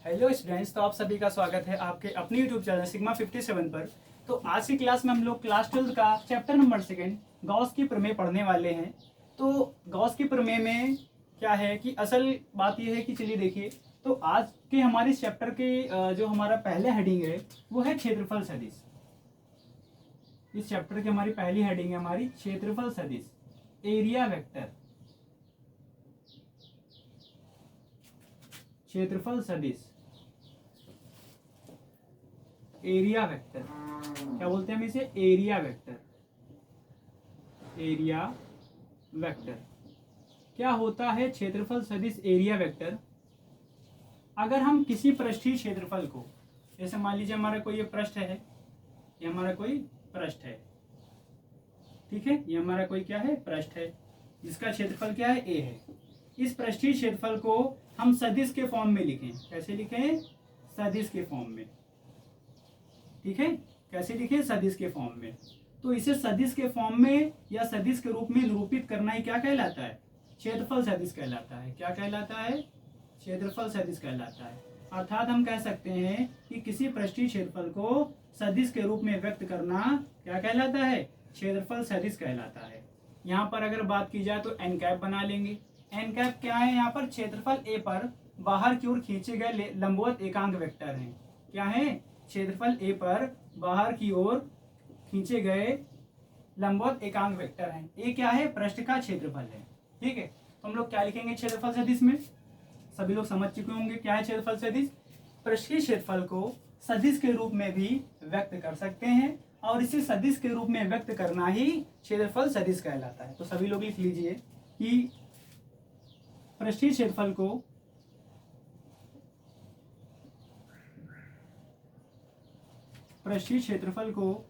Hello students, तो आप सभी का स्वागत है आपके अपने यूट्यूब चैनल सिग्मा 57 पर। तो आज की क्लास में हम लोग क्लास 12 का चैप्टर नंबर 2 गॉस की प्रमेय पढ़ने वाले हैं। तो गॉस की प्रमेय में क्या है कि असल बात यह है कि चलिए देखिए, तो आज के हमारे इस चैप्टर के जो हमारा पहले हेडिंग है वो है क्षेत्रफल सदिश। इस चैप्टर की हमारी पहली हेडिंग है हमारी क्षेत्रफल सदिश, एरिया वेक्टर। क्षेत्रफल सदिश, एरिया वेक्टर, क्या बोलते हैं हम इसे? Area vector. एरिया वेक्टर क्या होता है? क्षेत्रफल सदिश एरिया वेक्टर। अगर हम किसी पृष्ठीय क्षेत्रफल को, जैसे मान लीजिए हमारा कोई ये पृष्ठ है, ये हमारा कोई पृष्ठ है, ठीक है, ये हमारा कोई क्या है? पृष्ठ है, जिसका क्षेत्रफल क्या है? ए है। इस पृष्ठीय क्षेत्रफल को हम सदिश के फॉर्म में लिखें। कैसे लिखें? सदिश के फॉर्म में, ठीक है। कैसे लिखें? सदिश के फॉर्म में। तो इसे सदिश के फॉर्म में या सदिश के रूप में निरूपित करना ही क्या कहलाता है? क्षेत्रफल सदिश कहलाता है। क्या कहलाता है? क्षेत्रफल सदिश कहलाता है। अर्थात हम कह सकते हैं कि किसी पृष्ठीय क्षेत्रफल को सदिश के रूप में व्यक्त करना क्या कहलाता है? क्षेत्रफल सदिश कहलाता है। यहाँ पर अगर बात की जाए तो एन कैप बना लेंगे। एन कैप क्या है? यहाँ पर क्षेत्रफल ए पर बाहर की ओर खींचे गए लंबवत एकांक वेक्टर हैं। क्या है? क्षेत्रफल ए पर बाहर की ओर खींचे गए लंबवत एकांक वेक्टर हैं। ए क्या है? पृष्ठ का क्षेत्रफल है, ठीक है। तो हम लोग क्या लिखेंगे क्षेत्रफल सदिश में? सभी लोग समझ चुके होंगे क्या है क्षेत्रफल सदिश। पृष्ठीय क्षेत्रफल को सदिश के रूप में भी व्यक्त कर सकते हैं और इसे सदिश के रूप में व्यक्त करना ही क्षेत्रफल सदिश कहलाता है। तो सभी लोग लिख लीजिए कि पृष्ठीय क्षेत्रफल को पृष्ठीय क्षेत्रफल को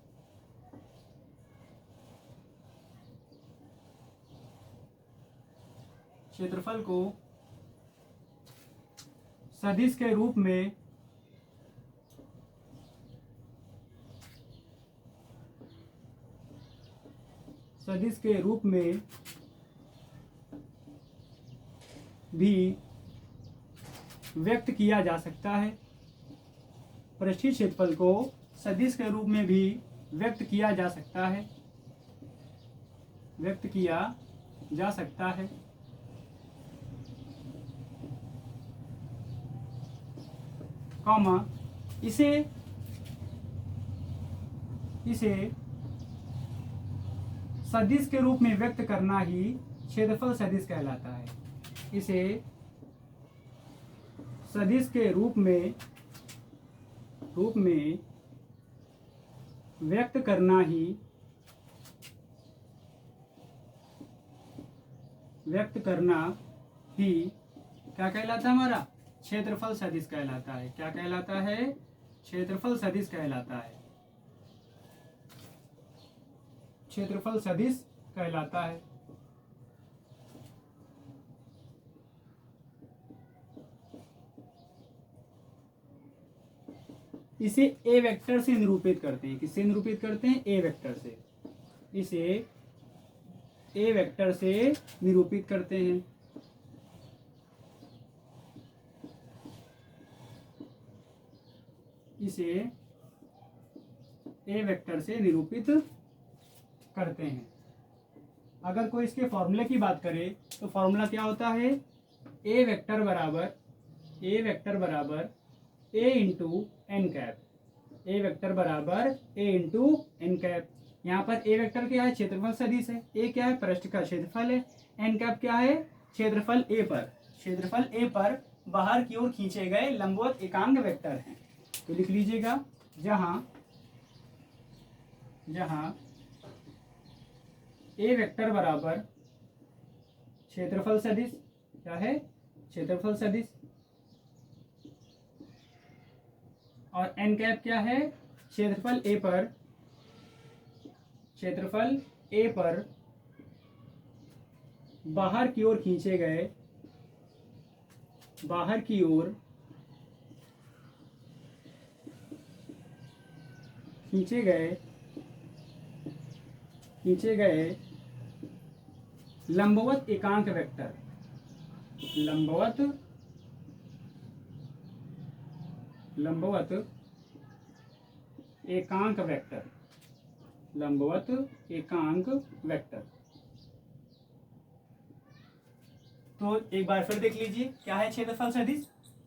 सदिश के रूप में भी व्यक्त किया जा सकता है। पृष्ठीय क्षेत्रफल को सदिश के रूप में भी व्यक्त किया जा सकता है, कॉमा इसे सदिश के रूप में व्यक्त करना ही क्षेत्रफल सदिश कहलाता है। इसे सदिश के रूप में व्यक्त करना ही क्या कहलाता है? हमारा क्षेत्रफल सदिश कहलाता है। क्या कहलाता है? क्षेत्रफल सदिश कहलाता है। क्षेत्रफल सदिश कहलाता है। इसे ए वेक्टर से निरूपित करते हैं। किससे निरूपित करते हैं? ए वेक्टर से। इसे ए वेक्टर से निरूपित करते हैं। इसे ए वेक्टर से निरूपित करते हैं। अगर कोई इसके फॉर्मूले की बात करे तो फॉर्मूला क्या होता है? ए वेक्टर बराबर ए इंटू एन कैप। ए वेक्टर बराबर ए इंटू एन कैप। यहाँ पर ए वेक्टर क्या है? क्षेत्रफल सदिश है। ए क्या है? पृष्ठ का क्षेत्रफल है। एन कैप क्या है? क्षेत्रफल ए पर बाहर की ओर खींचे गए लंबवत एकांक वेक्टर हैं। तो लिख लीजिएगा, जहां ए वेक्टर बराबर क्षेत्रफल सदिश, क्या है? क्षेत्रफल सदिश, और एन कैप क्या है? क्षेत्रफल ए पर बाहर की ओर खींचे गए लंबवत एकांक वेक्टर। लंबवत एकांक वेक्टर, लंबवत एकांक वेक्टर। तो एक बार फिर देख लीजिए, क्या है क्षेत्रफल सदिश?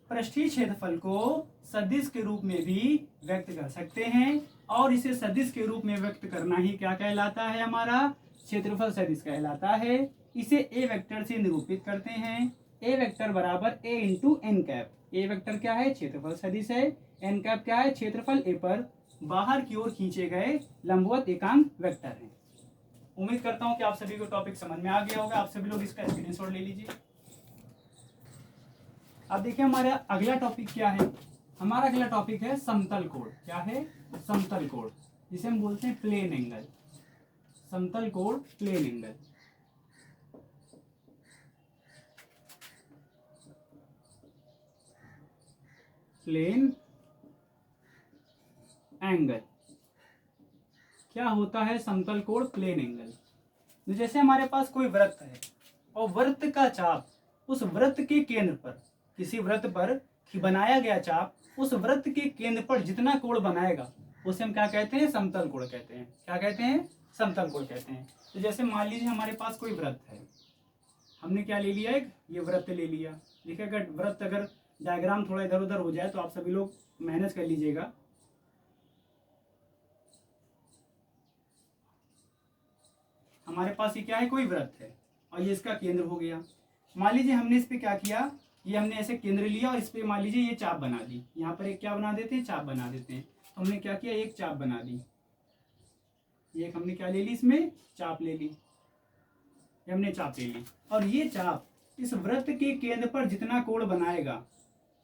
पृष्ठीय क्षेत्रफल को सदिश के रूप में भी व्यक्त कर सकते हैं, और इसे सदिश के रूप में व्यक्त करना ही क्या कहलाता है? हमारा क्षेत्रफल सदिश कहलाता है। इसे ए वेक्टर से निरूपित करते हैं। ए वेक्टर बराबर ए इंटू एन कैप। ए वेक्टर क्या है? क्षेत्रफल सदिश है। एन कैप क्या है? क्षेत्रफल ए पर बाहर की ओर खींचे गए लंबवत एकांक वेक्टर है। उम्मीद करता हूं कि आप सभी को टॉपिक समझ में आ गया होगा। आप सभी लोग इसका स्क्रीनशॉट ले लीजिए। अब देखिए हमारा अगला टॉपिक क्या है। हमारा अगला टॉपिक है समतल कोण। क्या है? समतल कोण, जिसे हम बोलते हैं प्लेन एंगल। समतल कोण, प्लेन एंगल। Plane angle. क्या होता है समतल कोण, प्लेन एंगल? तो जैसे हमारे पास कोई वृत्त है और वृत्त का चाप उस वृत्त के केंद्र पर, किसी वृत्त पर बनाया गया चाप उस वृत्त के केंद्र पर जितना कोण बनाएगा उसे हम क्या कहते हैं? समतल कोण कहते हैं। क्या कहते हैं? समतल कोण कहते हैं। तो जैसे मान लीजिए हमारे पास कोई वृत्त है, हमने क्या ले लिया? एक ये वृत्त ले लिया। देखिए अगर वृत्त अगर डायग्राम थोड़ा इधर उधर हो जाए तो आप सभी लोग मैनेज कर लीजिएगा। हमारे पास ये क्या है? कोई वृत्त है और ये इसका केंद्र हो गया। मान लीजिए हमने इस पे क्या किया, ये हमने ऐसे केंद्र लिया और इस पे मान लीजिए ये चाप बना दी। यहाँ पर एक क्या बना देते हैं? चाप बना देते हैं। तो हमने क्या किया? एक चाप बना दी। ये हमने क्या ले ली? इसमें चाप ले ली। ये हमने चाप ले ली और ये चाप इस वृत्त के केंद्र पर जितना कोण बनाएगा,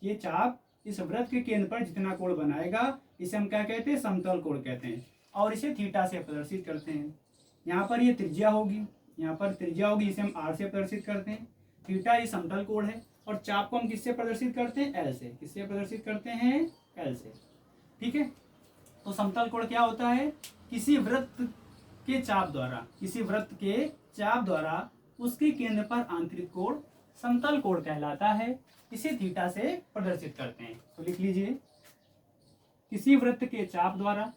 ये चाप इस वृत्त के केंद्र पर जितना कोण बनाएगा इसे हम क्या कहते हैं? समतल कोण कहते हैं। और इसे थीटा से प्रदर्शित करते हैं। यहाँ पर ये त्रिज्या होगी, यहाँ पर त्रिज्या होगी, इसे हम आर से प्रदर्शित करते हैं। थीटा ये समतल कोण है और चाप को हम किससे प्रदर्शित करते हैं? एल से। किससे प्रदर्शित करते हैं? एल से। ठीक है। तो समतल कोण क्या होता है? किसी वृत्त के चाप द्वारा, किसी वृत्त के चाप द्वारा उसके केंद्र पर आंतरिक कोण समतल कोण कहलाता है। इसे थीटा से प्रदर्शित करते हैं। तो लिख लीजिए, किसी वृत्त के चाप द्वारा,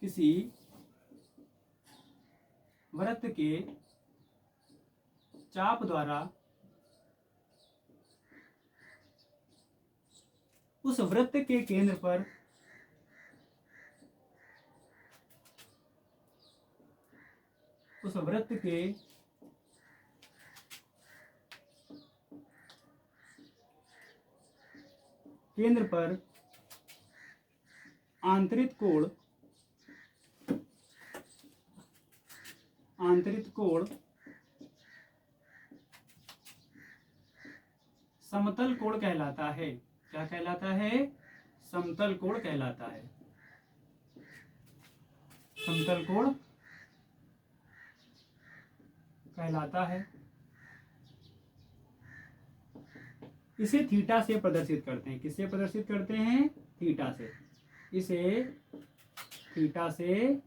किसी वृत्त के चाप द्वारा उस वृत्त के केंद्र पर उस वृत्त के केंद्र पर आंतरिक कोण समतल कोण कहलाता है। क्या कहलाता है? समतल कोण कहलाता है। समतल कोण कहलाता है। इसे थीटा से प्रदर्शित करते हैं। किससे प्रदर्शित करते हैं? थीटा से। इसे थीटा से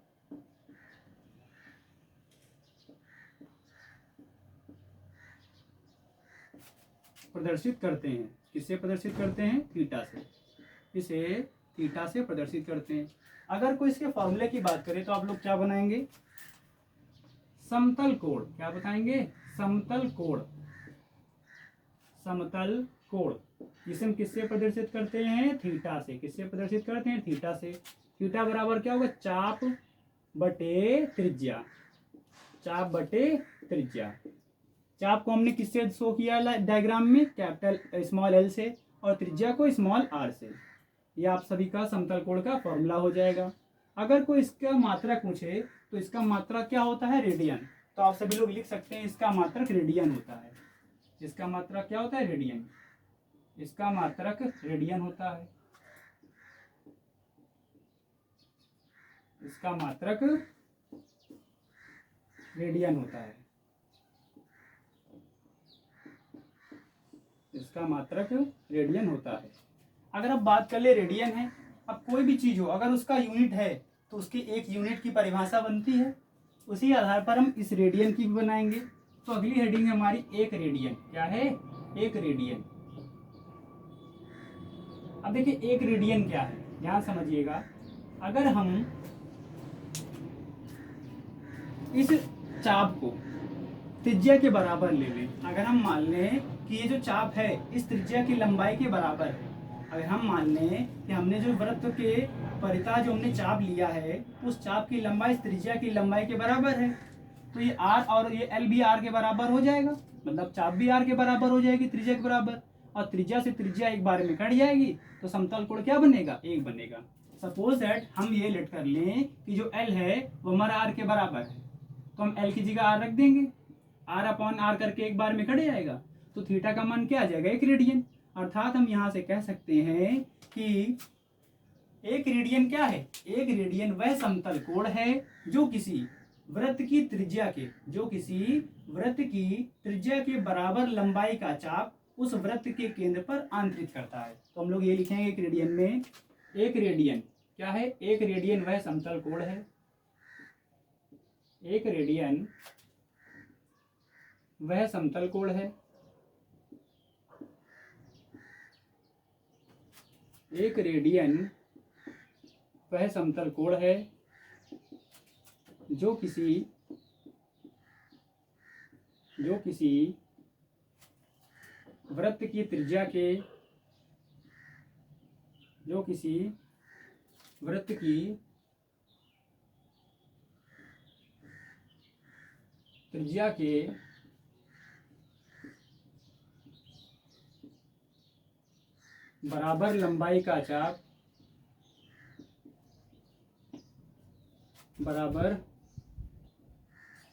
प्रदर्शित करते हैं। किससे प्रदर्शित करते हैं? थीटा से। इसे थीटा से प्रदर्शित करते हैं। अगर कोई इसके फॉर्मूले की बात करें तो आप लोग क्या बनाएंगे? समतल कोण। क्या बताएंगे? समतल कोण। समतल कोण जिसे हम किससे प्रदर्शित करते हैं? थीटा से। किससे प्रदर्शित करते हैं? थीटा से। थीटा बराबर क्या होगा? चाप बटे त्रिज्या। चाप बटे त्रिज्या। चाप को हमने किससे शो किया डायग्राम में? कैपिटल स्मॉल एल से, और त्रिज्या को स्मॉल आर से। ये आप सभी का समतल कोण का फॉर्मूला हो जाएगा। अगर कोई इसका मात्रक पूछे तो इसका मात्रक क्या होता है? रेडियन। तो आप सभी लोग लिख सकते हैं इसका मात्रक रेडियन होता है। इसका मात्रक क्या होता है? रेडियन। इसका मात्रक रेडियन होता है। इसका मात्रक रेडियन होता है। इसका मात्रक रेडियन होता है। अगर अब बात कर ले रेडियन है, अब कोई भी चीज हो अगर उसका यूनिट है तो उसकी एक यूनिट की परिभाषा बनती है। उसी आधार पर हम इस रेडियन की भी बनाएंगे। तो अगली हेडिंग है हमारी एक रेडियन। क्या है? एक रेडियन। अब देखिए एक रेडियन क्या है, ध्यान समझिएगा। अगर हम इस चाप को त्रिज्या के बराबर ले लें, अगर हम मान लें कि ये जो चाप है इस त्रिज्या की लंबाई के बराबर है, अगर हम मान लें कि हमने जो वृत्त के परिता जो हमने चाप लिया है उस चाप की लंबाई इस त्रिज्या की लंबाई के बराबर है, तो ये आर और ये एल भी आर के बराबर हो जाएगा, मतलब चाप भी आर के बराबर हो जाएगी त्रिज्या के बराबर, और त्रिज्या से त्रिज्या एक बार में कट जाएगी, तो समतल कोण क्या बनेगा, एक बनेगा। सपोज दैट हम ये लेट कर लें कि जो एल है वो हमारा आर के बराबर है, तो हम एल की जगह आर रख देंगे, आर अपॉन आर करके एक बार में कट जाएगा, तो थीटा का मान क्या आ जाएगा, एक रेडियन। अर्थात हम यहाँ से कह सकते हैं कि एक रेडियन क्या है, एक रेडियन वह समतल कोण है जो किसी वृत्त की त्रिज्या के, जो किसी वृत्त की त्रिज्या के बराबर लंबाई का चाप उस वृत्त के केंद्र पर आंतरित करता है। तो हम लोग ये लिखेंगे एक रेडियन में, एक रेडियन क्या है, एक रेडियन वह समतल कोण है, एक रेडियन वह समतल कोण है, एक रेडियन वह समतल कोण है जो किसी वृत्त की त्रिज्या के, जो किसी वृत्त की त्रिज्या के बराबर लंबाई का चाप, बराबर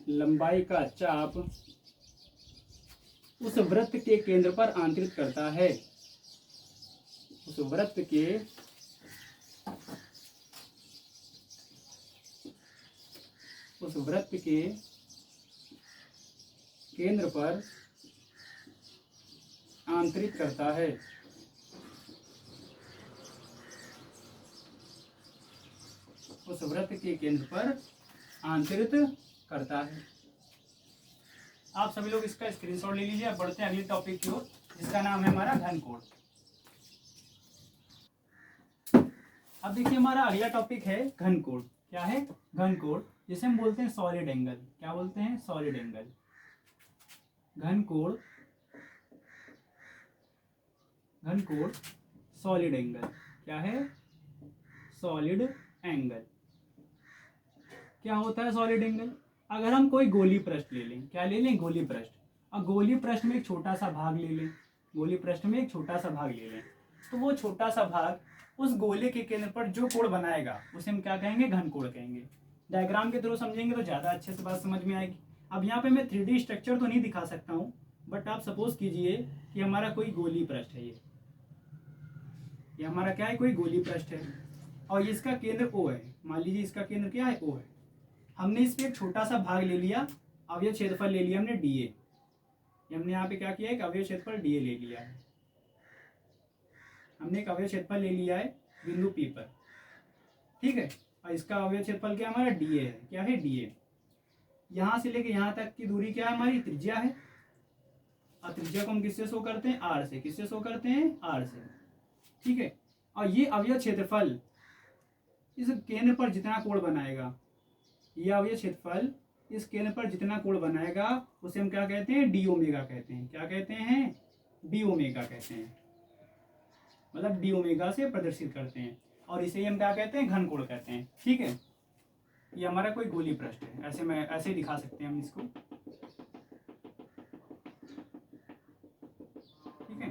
लंबाई का चाप उस वृत्त के केंद्र पर आंतरित करता है, उस वृत्त के केंद्र पर आंतरित करता है, उस वृत्त के केंद्र पर आंतरित करता है। आप सभी लोग इसका स्क्रीनशॉट ले लीजिए। अब बढ़ते हैं अगले टॉपिक की ओर, जिसका नाम है हमारा घन कोण। अब देखिए हमारा अगला टॉपिक है घन कोण। क्या है, घन कोण, जिसे हम बोलते हैं सॉलिड एंगल। क्या बोलते हैं, सॉलिड एंगल। घन कोण, घन कोण सॉलिड एंगल। क्या है, सॉलिड एंगल। क्या होता है सॉलिड एंगल, अगर हम कोई गोली पृष्ठ ले लें, क्या ले लें, गोली पृष्ठ, और गोली पृष्ठ में एक छोटा सा भाग ले लें, गोली पृष्ठ में एक छोटा सा भाग ले लें, तो वो छोटा सा भाग उस गोले के केंद्र पर जो कोण बनाएगा उसे हम क्या कहेंगे, घन कोण कहेंगे। डायग्राम के थ्रू समझेंगे तो ज़्यादा अच्छे से बात समझ में आएगी। अब यहाँ पे मैं 3D स्ट्रक्चर तो नहीं दिखा सकता हूँ, बट आप सपोज कीजिए कि हमारा कोई गोली पृष्ठ है, ये हमारा क्या है, कोई गोली पृष्ठ है, और ये इसका केंद्र O है। मान लीजिए इसका केंद्र क्या है, O है। हमने इस पे एक छोटा सा भाग ले लिया, अवयव क्षेत्रफल ले लिया हमने DA। हमने यहाँ पे क्या किया, एक अवयव क्षेत्रफल DA ले लिया है, हमने एक अवयव क्षेत्रफल ले लिया है बिंदु P पर, ठीक है। और इसका अवयव क्षेत्रफल क्या हमारा DA है। क्या है, DA। यहाँ से लेके यहाँ तक की दूरी क्या है, हमारी त्रिज्या है, और त्रिज्या को हम किससे शो करते हैं, R से। किससे शो करते हैं, R से, ठीक है। और ये अवयव क्षेत्रफल इस केंद्र पर जितना कोण बनाएगा, ये अवयव क्षेत्रफल इस केंद्र पर जितना कोण बनाएगा उसे हम क्या कहते हैं, डी ओमेगा कहते हैं। क्या कहते हैं, डी ओमेगा कहते हैं, मतलब डी ओमेगा से प्रदर्शित करते हैं, और इसे हम क्या कहते हैं, घन कोण कहते हैं, ठीक है। ये हमारा कोई गोली पृष्ठ है, ऐसे में ऐसे दिखा सकते हैं हम इसको, ठीक है।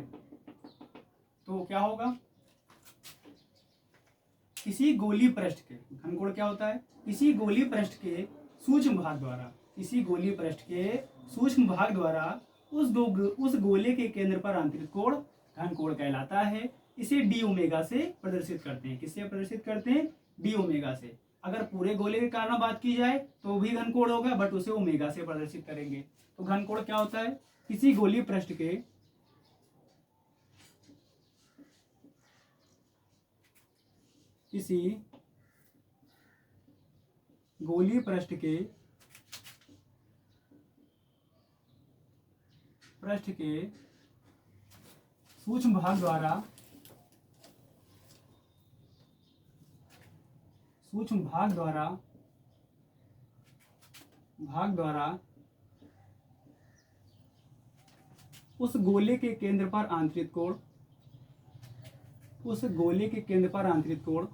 तो क्या होगा, किसी गोली पृष्ठ के, घन कोण क्या होता है, किसी गोली पृष्ठ के सूक्ष्म भाग द्वारा, किसी गोली पृष्ठ के सूक्ष्म भाग द्वारा उस गोले के केंद्र पर आंतरित कोण घन कोण कहलाता है। इसे डी ओमेगा से प्रदर्शित करते हैं। किससे प्रदर्शित करते हैं, डी ओमेगा से। अगर पूरे गोले के कारण बात की जाए तो भी घन कोण होगा, बट उसे ओमेगा से प्रदर्शित करेंगे। तो घन कोण क्या होता है, किसी गोली पृष्ठ के सूक्ष्म भाग द्वारा सूक्ष्म भाग द्वारा उस गोले के केंद्र पर आंतरिक कोण, उस गोले के केंद्र पर आंतरिक कोण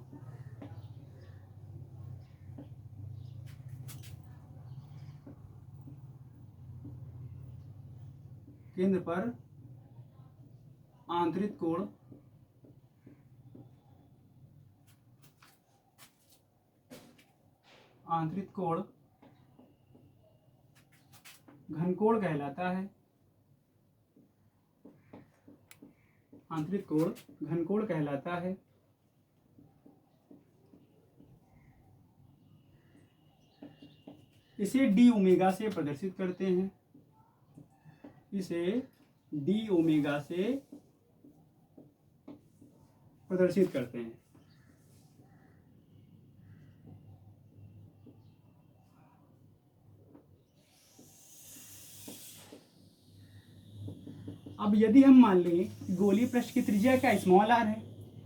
केंद्र पर आंतरिक कोण घनकोण कहलाता है। आंतरिक कोण घनकोण कहलाता है। इसे डी ओमेगा से प्रदर्शित करते हैं। इसे डी ओमेगा से प्रदर्शित करते हैं। अब यदि हम मान लें कि गोलीय पृष्ठ की त्रिज्या क्या स्मॉल आर है,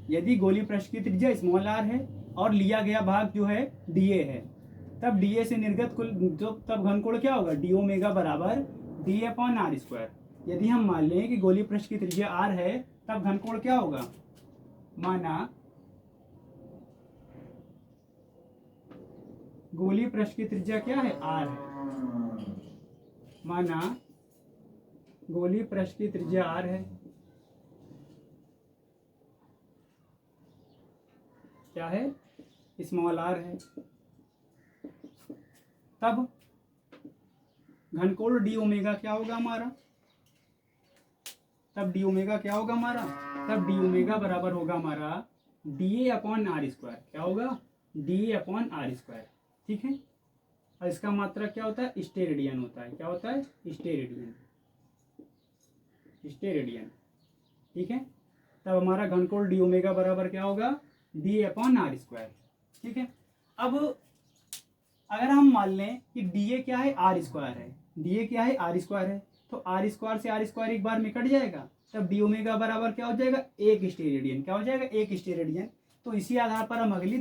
यदि गोलीय पृष्ठ की त्रिज्या स्मॉल आर है और लिया गया भाग जो है डीए है, तब डीए से निर्गत कुल तब घनकोण क्या होगा, डी ओमेगा बराबर डी अपॉन आर स्क्वायर। यदि हम मान लें कि गोलीय पृष्ठ की त्रिज्या आर है, तब घनकोण क्या होगा, माना गोलीय पृष्ठ की त्रिज्या क्या है, आर है, माना गोलीय पृष्ठ की त्रिज्या आर है, क्या है, स्मॉल आर है, तब घनकोण डी ओमेगा क्या होगा हमारा, तब डी ओमेगा क्या होगा हमारा, तब डी ओमेगा बराबर होगा हमारा D A upon R square. क्या होगा, D A upon R square. ठीक है, और इसका मात्रा क्या होता है, स्टेरेडियन होता है। क्या होता है, स्टेरेडियन। ठीक है, तब हमारा घनकोण डी ओमेगा बराबर क्या होगा, D A upon R square. ठीक है, अब अगर हम मान लें कि डी ए क्या है, आर स्क्वायर है, डी ए क्या है, आर स्क्वायर है, तो आर स्क्वायर से आर स्क्वायर एक बार में कट जाएगा, तब डी ओमेगा बराबर क्या हो जाएगा, एक स्टेरेडियन। क्या हो जाएगा, एक स्टेरेडियन। तो इसी आधार पर हम अगली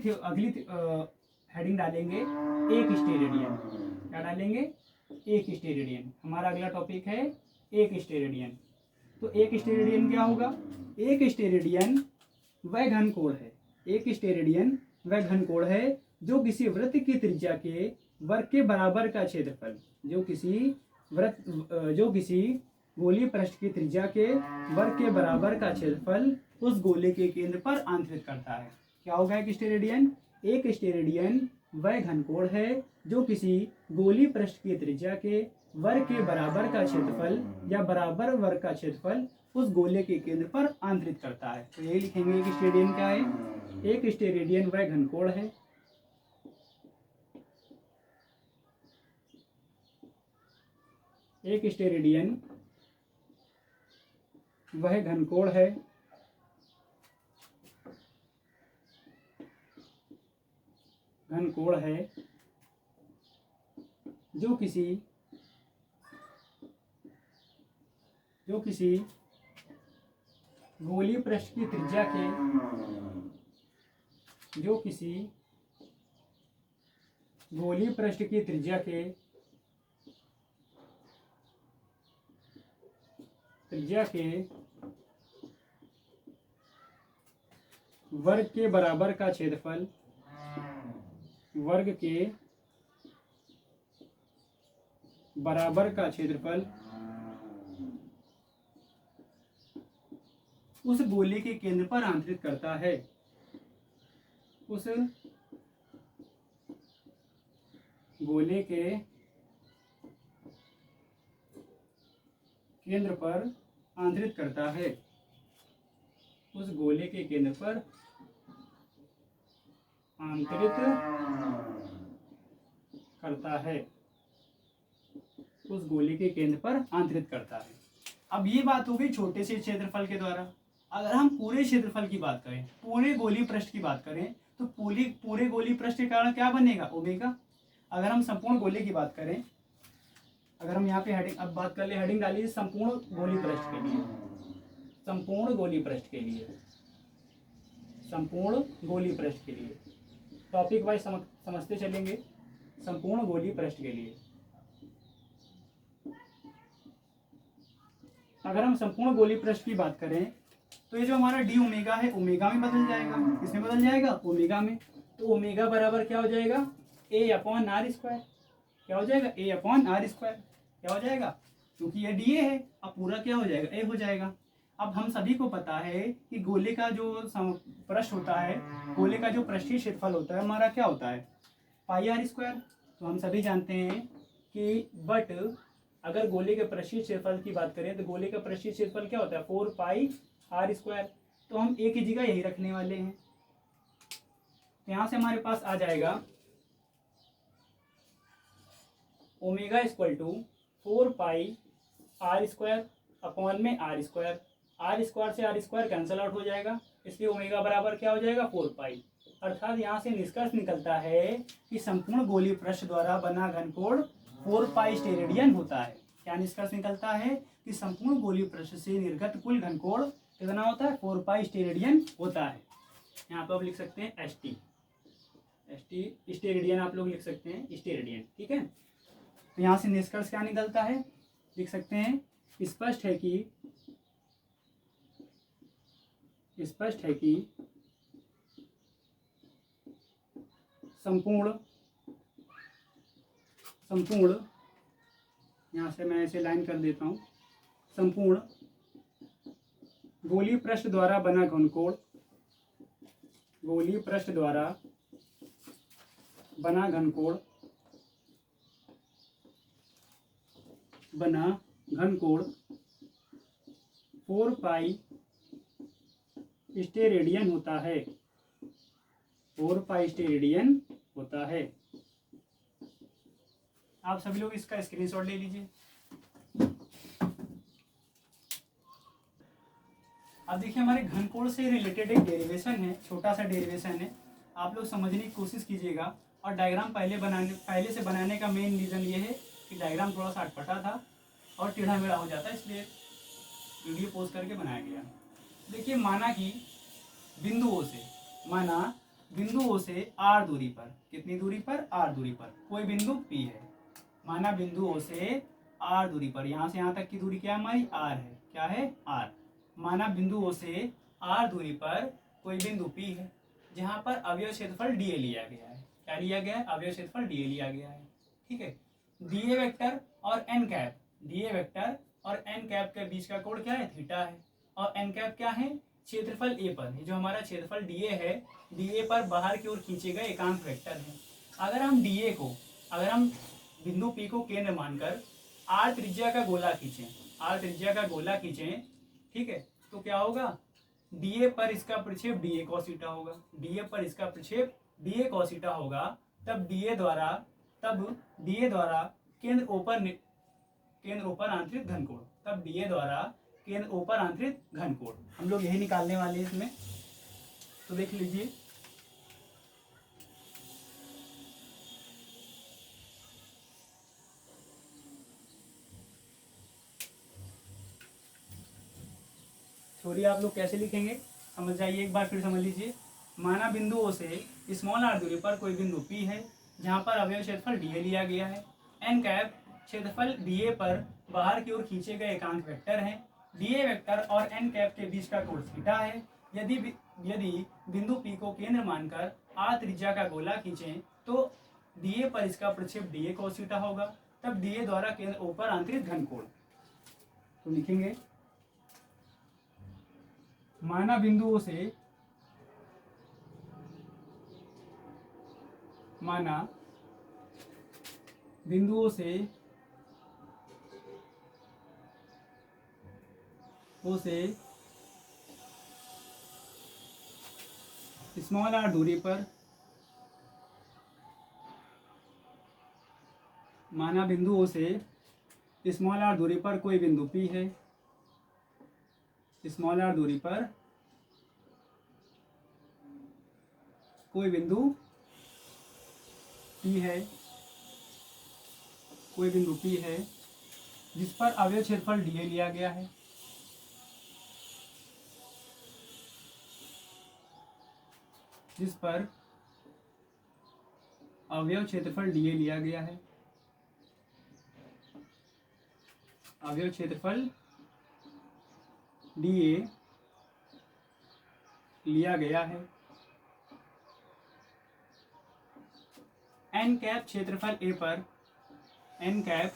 हेडिंग डालेंगे, एक स्टेरेडियन। क्या डालेंगे, एक स्टेरेडियन। हमारा अगला टॉपिक है एक स्टेरेडियन। तो एक स्टेरेडियन क्या होगा, एक स्टेरेडियन वह घनकोण है, एक स्टेरेडियन वह घनकोण है जो किसी वृत्त की त्रिज्या के वर्ग के बराबर का क्षेत्रफल, जो किसी गोलीय पृष्ठ की त्रिज्या के वर्ग के बराबर का क्षेत्रफल उस गोले के केंद्र पर आंतरित करता है। क्या होगा एक स्टेरेडियन, एक स्टेरेडियन वह घनकोण है जो किसी गोलीय पृष्ठ की त्रिज्या के वर्ग के बराबर का क्षेत्रफल या बराबर वर्ग का क्षेत्रफल उस गोले के केंद्र पर आंतरित करता है। तो यही लिखेंगे, एक स्टेरेडियन क्या है, एक स्टेरेडियन वह घनकोण है, एक स्टेरेडियन वह घनकोण है जो किसी गोलीय पृष्ठ की त्रिज्या के वर्ग के बराबर का क्षेत्रफल, वर्ग के बराबर का क्षेत्रफल उस गोले के केंद्र पर आंतरित करता है, उस गोले के केंद्र पर आंतरित करता है, उस गोले के केंद्र पर आंतरित करता है, उस गोले के केंद्र पर आंतरित करता है। अब ये बात हो गई छोटे से क्षेत्रफल के द्वारा। अगर हम पूरे क्षेत्रफल की बात करें, पूरे गोलीय पृष्ठ की बात करें, तो पूरे गोलीय पृष्ठ के कारण क्या बनेगा, ओमेगा। अगर हम संपूर्ण गोले की बात करें, अगर हम यहाँ पे हेडिंग अब बात कर ले, हेडिंग डालिए संपूर्ण गोलीय पृष्ठ के लिए, संपूर्ण गोलीय पृष्ठ के लिए, संपूर्ण गोलीय पृष्ठ के लिए। टॉपिक वाइज समझते चलेंगे संपूर्ण गोलीय पृष्ठ के लिए। अगर हम संपूर्ण गोलीय पृष्ठ की बात करें तो ये जो हमारा डी ओमेगा है ओमेगा में बदल जाएगा। किसमें बदल जाएगा? ओमेगा में। तो ओमेगा बराबर क्या हो जाएगा? ए अपॉन आर स्क्वायर। क्या हो जाएगा? ए अपॉन आर स्क्वायर। क्या हो जाएगा? क्योंकि ये डी ए है, अब पूरा क्या हो जाएगा? ए हो जाएगा। अब हम सभी को पता है कि गोले का जो पृष्ठ होता है, गोले का जो पृष्ठीय क्षेत्रफल होता है हमारा क्या होता है? पाई आर स्क्वायर। तो हम सभी जानते हैं कि बट अगर गोले के पृष्ठीय क्षेत्रफल की बात करें तो गोले का पृष्ठीय क्षेत्रफल क्या होता है? 4 पाई आर स्क्वायर। तो हम ए की जगह यही रखने वाले हैं। तो यहां से हमारे पास आ जाएगा omega equal to 4 pi R square upon में आर स्क्वायर। आर स्क्वायर से आर स्क्वायर कैंसिल आउट हो जाएगा, इसलिए ओमेगा बराबर क्या हो जाएगा? 4 पाई। अर्थात यहाँ से निष्कर्ष निकलता है कि संपूर्ण गोलीय पृष्ठ द्वारा बना घनकोण 4 पाई स्टेरेडियन होता है। क्या निष्कर्ष निकलता है? कि संपूर्ण गोलीय पृष्ठ से निर्गत कुल घनकोण कितना होता है? 4 पाई स्टेरेडियन होता है। यहाँ पर आप लिख सकते हैं एस टी स्टेरेडियन, आप लोग लिख सकते हैं स्टेरेडियन। ठीक है, तो यहाँ से निष्कर्ष क्या निकलता है? लिख सकते हैं स्पष्ट है कि संपूर्ण यहाँ से मैं ऐसे लाइन कर देता हूँ। संपूर्ण गोलीय पृष्ठ द्वारा बना घनकोण, गोलीय पृष्ठ द्वारा बना घनकोण 4 पाई स्टेरेडियन होता है। 4 पाई स्टेरेडियन होता है। आप सभी लोग इसका स्क्रीनशॉट ले लीजिए। अब देखिए हमारे घनकोण से रिलेटेड एक डेरिवेशन है, छोटा सा डेरिवेशन है, आप लोग समझने की कोशिश कीजिएगा। और डायग्राम पहले से बनाने का मेन रीज़न ये है कि डायग्राम थोड़ा सा अटपटा था और टेढ़ा मेढ़ा हो जाता है, इसलिए वीडियो पोस्ट करके बनाया गया। देखिए माना बिंदुओं से आर दूरी पर, कितनी दूरी पर? आर दूरी पर कोई बिंदु पी है। माना बिंदुओं से आर दूरी पर, यहाँ से यहाँ तक की दूरी क्या है हमारी? आर है। क्या है? आर। माना बिंदुओं से आर दूरी पर कोई बिंदु पी है जहाँ पर अवयव क्षेत्रफल डी ए लिया गया है। क्या लिया गया है? अवयव क्षेत्रफल डी ए लिया गया है। ठीक है, डी ए वेक्टर और N cap, D A vector और एन कैप के बीच का कोण क्या है? थीटा है। और एन कैप क्या है? क्षेत्रफल ए पर, जो हमारा क्षेत्रफल डी ए है, डी ए पर बाहर की ओर खींचे गए एकांक वेक्टर है। अगर हम डी ए को, अगर हम बिंदु पी को केंद्र मानकर आर त्रिज्या का गोला खींचें, ठीक है, तो क्या होगा? डी ए पर इसका प्रक्षेप डी ए cos थीटा होगा। डी ए पर इसका प्रक्षेप डी ए cos थीटा होगा। तब डी ए द्वारा केंद्र ऊपर आंतरिक घनकोण, तब डी ए द्वारा केंद्र ऊपर आंतरिक घनकोण हम लोग यही निकालने वाले हैं इसमें। तो देख लीजिए, छोड़िए आप लोग कैसे लिखेंगे समझ जाइए, एक बार फिर समझ लीजिए। माना बिंदुओं से स्मॉल आर दूरी पर कोई बिंदु पी है जहाँ पर अवयव क्षेत्रफल डी ए लिया गया है। एन कैप क्षेत्रफल डी ए पर बाहर की ओर खींचे गए एकांक वेक्टर हैं। डी ए वेक्टर और एन कैप के बीच का कोण थीटा है। यदि बिंदु पी को केंद्र मानकर आर त्रिज्या का गोला खींचें तो डी ए पर इसका प्रक्षेप डी ए cos थीटा होगा। तब डी ए द्वारा केंद्र ऊपर आंतरिक घनकोण, तो लिखेंगे माना बिंदुओं से स्मॉल आर दूरी पर, माना बिंदुओं से स्मॉल आर दूरी पर कोई बिंदु पी है। स्मॉल आर दूरी पर कोई बिंदु पी है, जिस पर अवयव क्षेत्रफल डी ए लिया गया है। जिस पर अवयव क्षेत्रफल डीए लिया गया है, अवयव क्षेत्रफल डीए लिया गया है। एन कैप क्षेत्रफल ए पर, एन कैप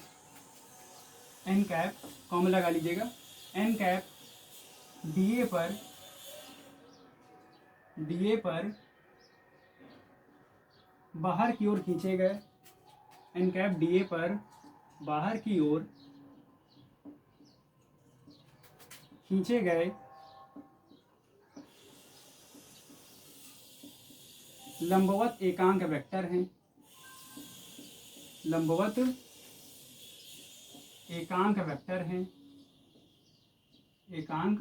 कॉमा लगा लीजिएगा, एन कैप डीए पर बाहर की ओर खींचे गए, एन कैप डीए पर बाहर की ओर खींचे गए लंबवत एकांक वेक्टर हैं, लंबवत एकांक वेक्टर हैं, एकांक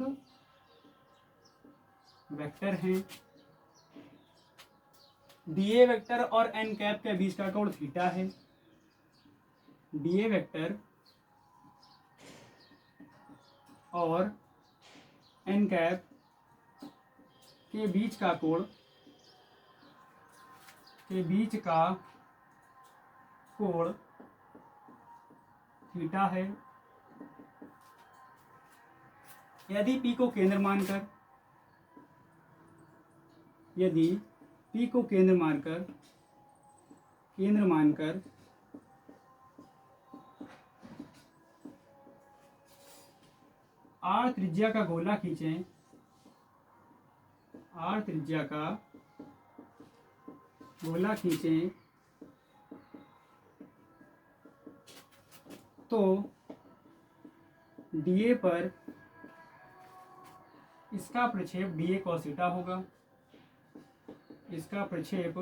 वेक्टर हैं। डीए वेक्टर और एन कैप के बीच का कोण थीटा है, डीए वेक्टर और एन कैप के बीच का कोण थीटा है। यदि P को केंद्र मानकर, यदि P को केंद्र मानकर R त्रिज्या का गोला खींचें, R त्रिज्या का गोला खींचें तो डीए पर इसका प्रक्षेप डीए cos थीटा होगा, इसका प्रक्षेप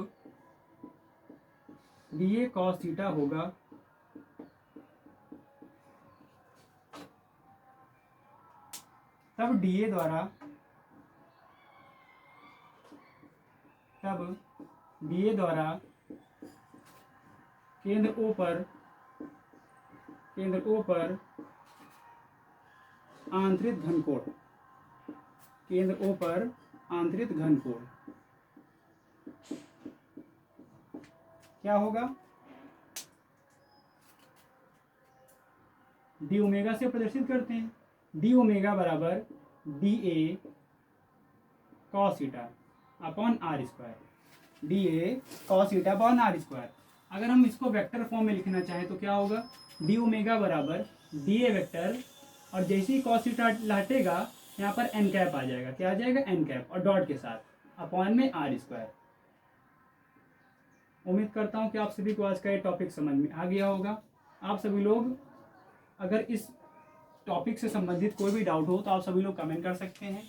डीए cos थीटा होगा। तब डीए द्वारा केंद्र O पर आंतरिक घन कोण, केंद्र O पर आंतरिक घन कोण क्या होगा? डी ओमेगा से प्रदर्शित करते हैं, डी ओमेगा बराबर D A cos theta upon R square, D A cos theta upon R square. अगर हम इसको वेक्टर फॉर्म में लिखना चाहें तो क्या होगा? डी ओमेगा बराबर डी ए वेक्टर और जैसे ही कॉस थीटा हटेगा यहाँ पर एन कैप आ जाएगा, क्या आ जाएगा? एन कैप और डॉट के साथ अपॉन में आर स्क्वायर। उम्मीद करता हूँ कि आप सभी को आज का ये टॉपिक समझ में आ गया होगा। आप सभी लोग अगर इस टॉपिक से संबंधित कोई भी डाउट हो तो आप सभी लोग कमेंट कर सकते हैं।